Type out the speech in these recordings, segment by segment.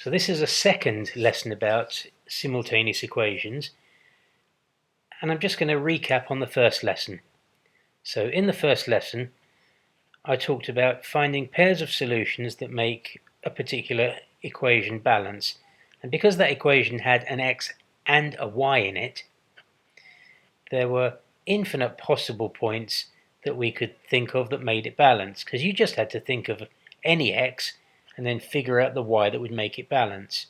So this is a second lesson about simultaneous equations, and I'm just going to recap on the first lesson. So in the first lesson I talked about finding pairs of solutions that make a particular equation balance, and because that equation had an x and a y in it, there were infinite possible points that we could think of that made it balance, because you just had to think of any x and then figure out the y that would make it balance.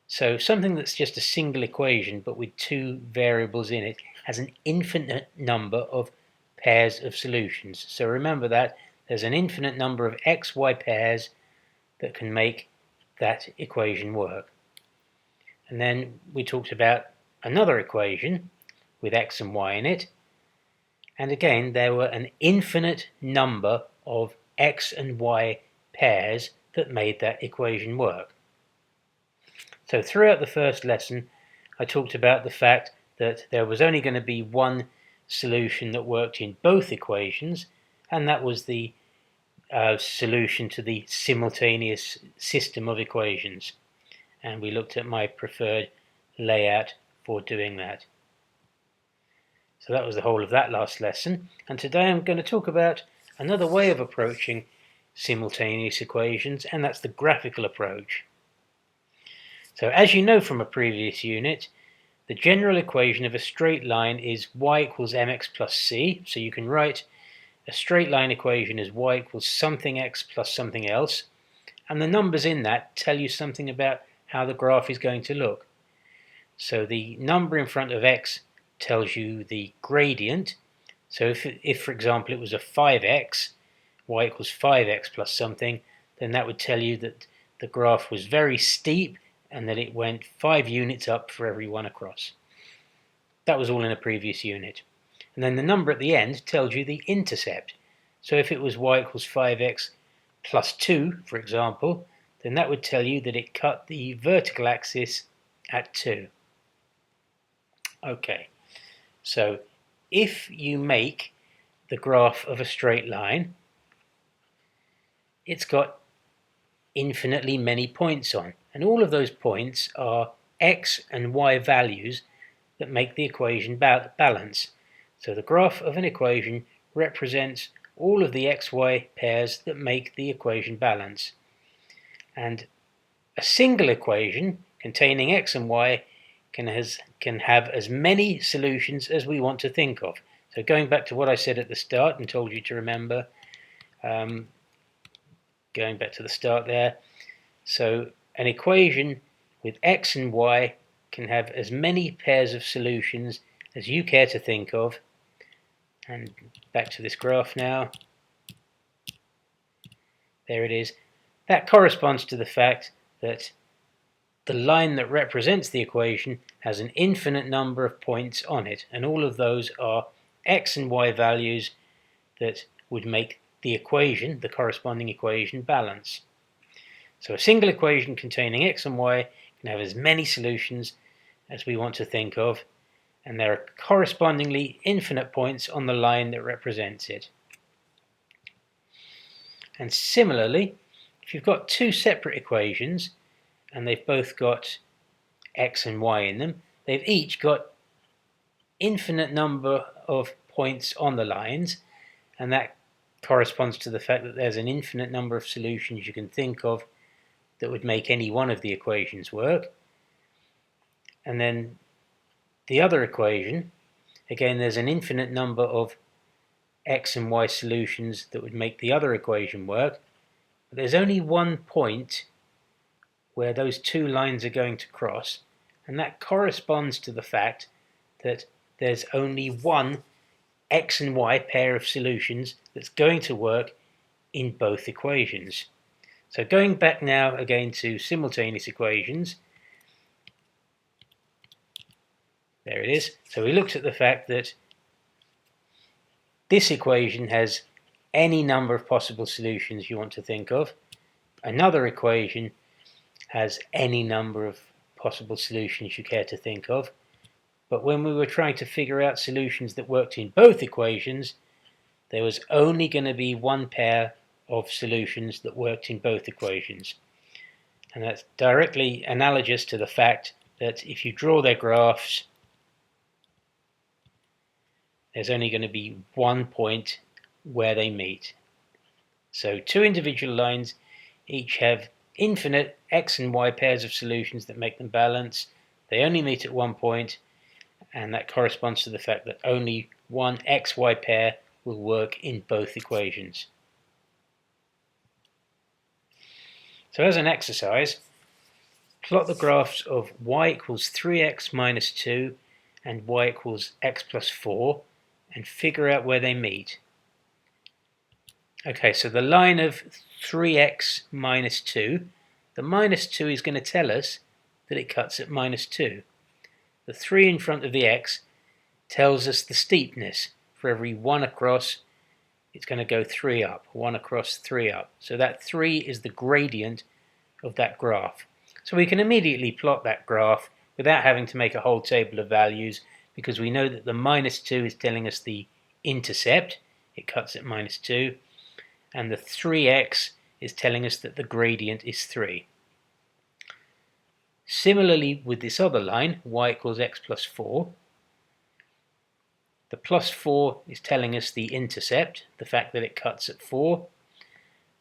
So something that's just a single equation but with two variables in it has an infinite number of pairs of solutions. So remember that there's an infinite number of x, y pairs that can make that equation work. And then we talked about another equation with x and y in it, and again there were an infinite number of x and y pairs that made that equation work. So throughout the first lesson I talked about the fact that there was only going to be one solution that worked in both equations, and that was the solution to the simultaneous system of equations, and we looked at my preferred layout for doing that. So that was the whole of that last lesson, and today I'm going to talk about another way of approaching simultaneous equations, and that's the graphical approach. So as you know from a previous unit, the general equation of a straight line is y equals mx plus c, so you can write a straight line equation as y equals something x plus something else, and the numbers in that tell you something about how the graph is going to look. So the number in front of x tells you the gradient. So if for example it was a 5x, y equals 5x plus something, then that would tell you that the graph was very steep and that it went 5 units up for every one across. That was all in a previous unit. And then the number at the end tells you the intercept. So if it was y equals 5x plus 2, for example, then that would tell you that it cut the vertical axis at 2. Okay, so if you make the graph of a straight line, it's got infinitely many points on, and all of those points are x and y values that make the equation balance. So the graph of an equation represents all of the xy pairs that make the equation balance. And a single equation containing x and y can have as many solutions as we want to think of. So going back to what I said at the start and told you to remember, going back to the start there, so an equation with x and y can have as many pairs of solutions as you care to think of. And back to this graph now. There it is. That corresponds to the fact that the line that represents the equation has an infinite number of points on it, and all of those are x and y values that would make the equation, the corresponding equation, balance. So a single equation containing x and y can have as many solutions as we want to think of, and there are correspondingly infinite points on the line that represents it. And similarly, if you've got two separate equations and they've both got x and y in them, they've each got infinite number of points on the lines, and that corresponds to the fact that there's an infinite number of solutions you can think of that would make any one of the equations work. And then the other equation, again, there's an infinite number of x and y solutions that would make the other equation work, but there's only one point where those two lines are going to cross, and that corresponds to the fact that there's only one x and y pair of solutions that's going to work in both equations. So going back now again to simultaneous equations, there it is. So we looked at the fact that this equation has any number of possible solutions you want to think of. Another equation has any number of possible solutions you care to think of. But when we were trying to figure out solutions that worked in both equations, there was only going to be one pair of solutions that worked in both equations. And that's directly analogous to the fact that if you draw their graphs, there's only going to be one point where they meet. So two individual lines each have infinite x and y pairs of solutions that make them balance. They only meet at one point, and that corresponds to the fact that only one xy pair will work in both equations. So as an exercise, plot the graphs of y equals 3x minus 2 and y equals x plus 4 and figure out where they meet. Okay, so the line of 3x minus 2, the minus 2 is going to tell us that it cuts at minus 2. The 3 in front of the x tells us the steepness. For every 1 across, it's going to go 3 up, 1 across, 3 up. So that 3 is the gradient of that graph. So we can immediately plot that graph without having to make a whole table of values, because we know that the minus 2 is telling us the intercept, it cuts at minus 2, and the 3x is telling us that the gradient is 3. Similarly with this other line, y equals x plus 4, the plus 4 is telling us the intercept, the fact that it cuts at 4,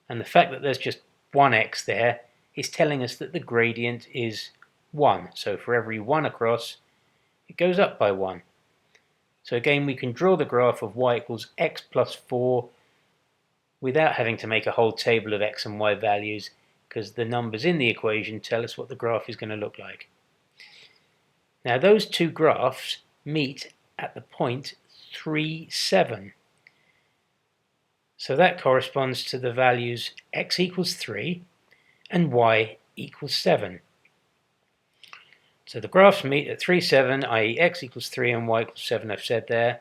and the fact that there's just one x there is telling us that the gradient is 1. So for every 1 across, it goes up by 1. So again, we can draw the graph of y equals x plus 4 without having to make a whole table of x and y values, because the numbers in the equation tell us what the graph is going to look like. Now those two graphs meet at the point 3, 7. So that corresponds to the values x equals 3 and y equals 7. So the graphs meet at 3, 7, i.e. x equals 3 and y equals 7, I've said there.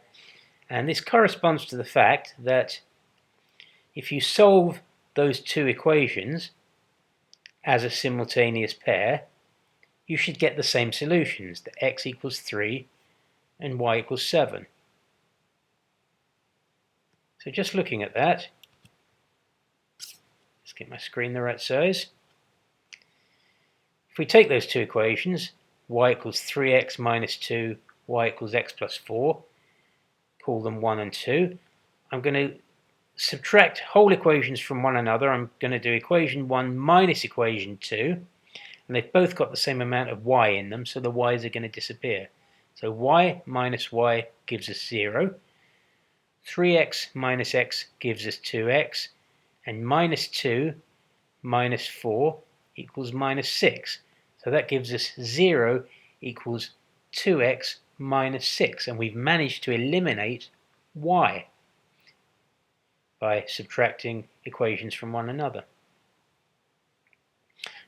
And this corresponds to the fact that if you solve those two equations as a simultaneous pair, you should get the same solutions, that x equals 3 and y equals 7. So just looking at that, let's get my screen the right size. If we take those two equations, y equals 3x minus 2, y equals x plus 4, call them 1 and 2, I'm going to subtract whole equations from one another. I'm going to do equation 1 minus equation 2, and they've both got the same amount of y in them, so the y's are going to disappear. So y minus y gives us 0, 3x minus x gives us 2x, and minus 2 minus 4 equals minus 6. So that gives us 0 equals 2x minus 6, and we've managed to eliminate y by subtracting equations from one another.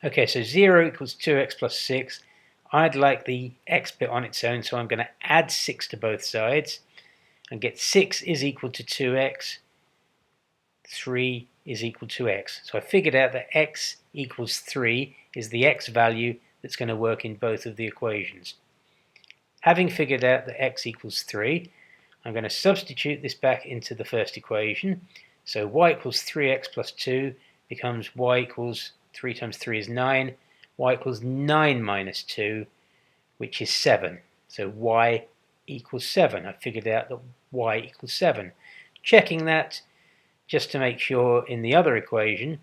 Okay, so 0 equals 2x plus 6. I'd like the x bit on its own, so I'm going to add 6 to both sides and get 6 is equal to 2x, 3 is equal to x. So I figured out that x equals 3 is the x value that's going to work in both of the equations. Having figured out that x equals 3, I'm going to substitute this back into the first equation. So y equals 3x plus 2 becomes y equals 3 times 3 is 9, y equals 9 minus 2, which is 7. So y equals 7. I figured out that y equals 7. Checking that just to make sure in the other equation,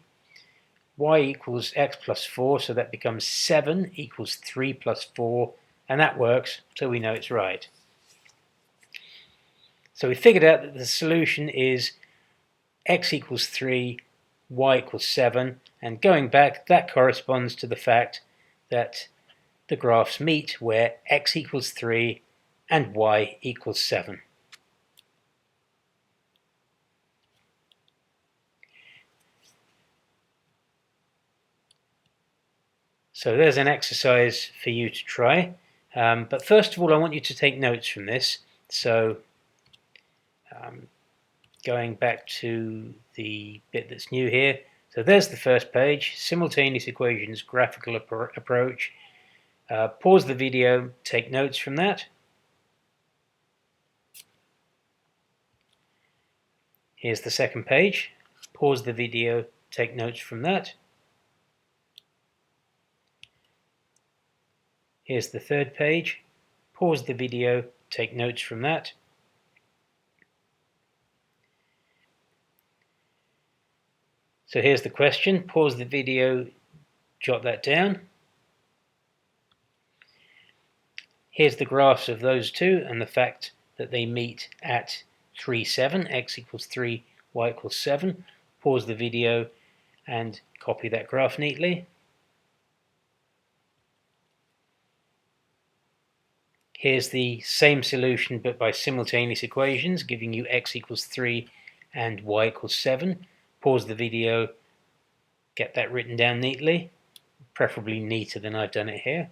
y equals x plus 4, so that becomes 7 equals 3 plus 4, and that works, so we know it's right. So we figured out that the solution is x equals 3, y equals 7, and going back, that corresponds to the fact that the graphs meet where x equals 3 and y equals 7. So there's an exercise for you to try, but first of all I want you to take notes from this. So going back to the bit that's new here, so there's the first page, Simultaneous Equations Graphical Approach. Pause the video, take notes from that. Here's the second page, pause the video, take notes from that. Here's the third page. Pause the video, take notes from that. So here's the question. Pause the video, jot that down. Here's the graphs of those two and the fact that they meet at 3, 7, x equals 3, y equals 7. Pause the video and copy that graph neatly. Here's the same solution but by simultaneous equations, giving you x equals 3 and y equals 7. Pause the video, get that written down neatly, preferably neater than I've done it here.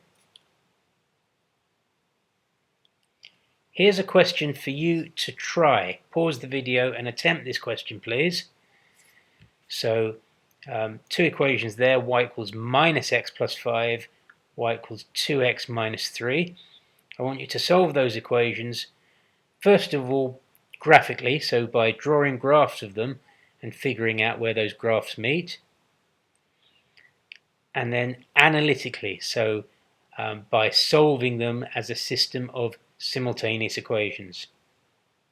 Here's a question for you to try. Pause the video and attempt this question, please. So, two equations there, y equals minus x plus 5, y equals 2x minus 3. I want you to solve those equations, first of all, graphically, so by drawing graphs of them and figuring out where those graphs meet, and then analytically, so by solving them as a system of simultaneous equations.